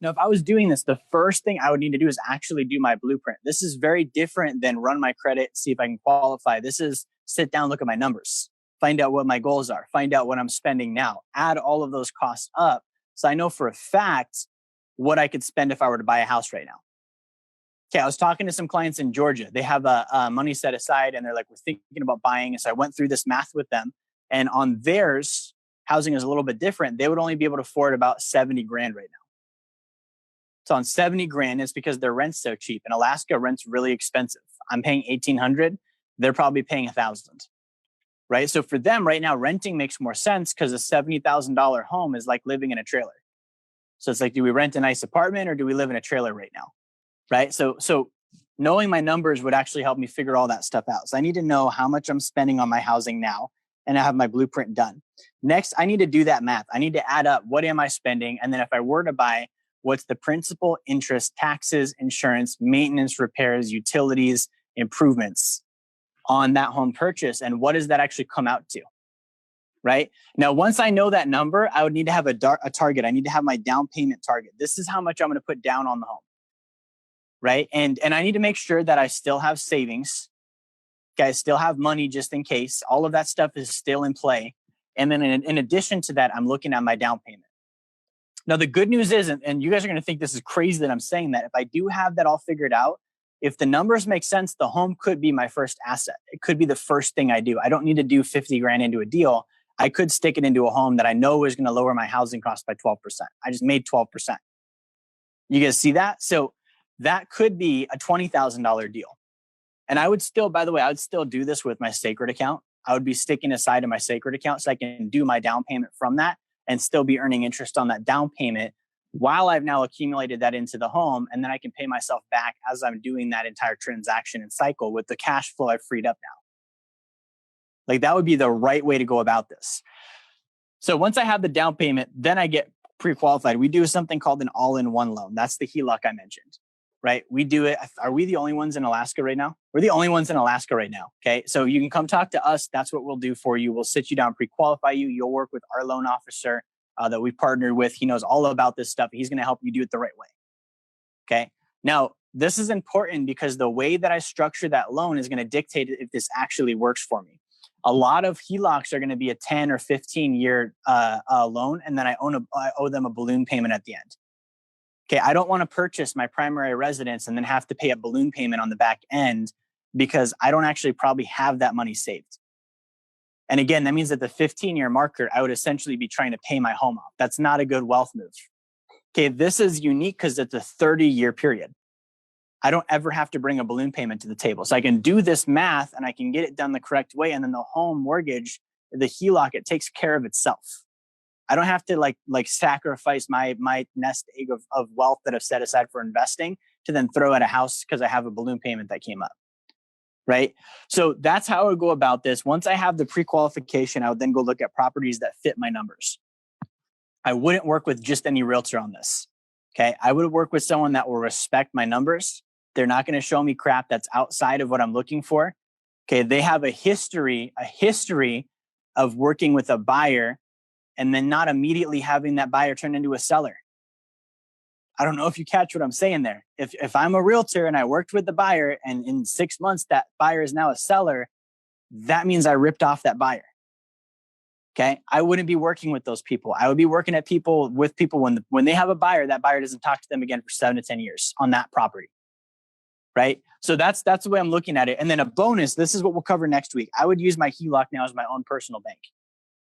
Now, if I was doing this, the first thing I would need to do is actually do my blueprint. This is very different than run my credit, see if I can qualify. This is sit down, look at my numbers, find out what my goals are, find out what I'm spending now, add all of those costs up. So I know for a fact what I could spend if I were to buy a house right now. Okay, I was talking to some clients in Georgia. They have a money set aside and they're like, we're thinking about buying. And so I went through this math with them. And on theirs, housing is a little bit different. They would only be able to afford about 70 grand right now. So on 70 grand, it's because their rent's so cheap. In Alaska, rent's really expensive. I'm paying 1,800. They're probably paying 1,000, right? So for them right now, renting makes more sense because a $70,000 home is like living in a trailer. So it's like, do we rent a nice apartment or do we live in a trailer right now? Right? So knowing my numbers would actually help me figure all that stuff out. So I need to know how much I'm spending on my housing now, and I have my blueprint done. Next, I need to do that math. I need to add up what am I spending, and then if I were to buy, what's the principal, interest, taxes, insurance, maintenance, repairs, utilities, improvements on that home purchase, and what does that actually come out to? Right? Now, once I know that number, I would need to have a target. I need to have my down payment target. This is how much I'm going to put down on the home. Right? And I need to make sure that I still have savings. Okay, I still have money just in case. All of that stuff is still in play. And then in addition to that, I'm looking at my down payment. Now, the good news is, and you guys are going to think this is crazy that I'm saying that, if I do have that all figured out, if the numbers make sense, the home could be my first asset. It could be the first thing I do. I don't need to do 50 grand into a deal. I could stick it into a home that I know is going to lower my housing cost by 12%. I just made 12%. You guys see that? So that could be a $20,000 deal. And I would still, by the way, I would still do this with my Sacred account. I would be sticking aside in my Sacred account so I can do my down payment from that and still be earning interest on that down payment while I've now accumulated that into the home. And then I can pay myself back as I'm doing that entire transaction and cycle with the cash flow I've freed up now. Like that would be the right way to go about this. So once I have the down payment, then I get pre-qualified. We do something called an all-in-one loan. That's the HELOC I mentioned, right? We do it. Are we the only ones in Alaska right now? We're the only ones in Alaska right now. Okay. So you can come talk to us. That's what we'll do for you. We'll sit you down, pre-qualify you. You'll work with our loan officer that we partnered with. He knows all about this stuff. He's going to help you do it the right way. Okay. Now, this is important because the way that I structure that loan is going to dictate if this actually works for me. A lot of HELOCs are going to be a 10 or 15-year loan, and then I owe them a balloon payment at the end. Okay, I don't want to purchase my primary residence and then have to pay a balloon payment on the back end because I don't actually probably have that money saved. And again, that means that the 15-year marker, I would essentially be trying to pay my home off. That's not a good wealth move. Okay, this is unique because it's a 30-year period. I don't ever have to bring a balloon payment to the table. So I can do this math and I can get it done the correct way. And then the home mortgage, the HELOC, it takes care of itself. I don't have to like sacrifice my nest egg of wealth that I've set aside for investing to then throw at a house because I have a balloon payment that came up. Right? So that's how I would go about this. Once I have the pre-qualification, I would then go look at properties that fit my numbers. I wouldn't work with just any realtor on this. Okay. I would work with someone that will respect my numbers. They're not going to show me crap that's outside of what I'm looking for. Okay. They have a history of working with a buyer and then not immediately having that buyer turn into a seller. I don't know if you catch what I'm saying there. If I'm a realtor and I worked with the buyer and in 6 months that buyer is now a seller, that means I ripped off that buyer. Okay. I wouldn't be working with those people. I would be working with people when they have a buyer, that buyer doesn't talk to them again for 7 to 10 years on that property. Right. So that's the way I'm looking at it. And then a bonus, this is what we'll cover next week. I would use my HELOC now as my own personal bank.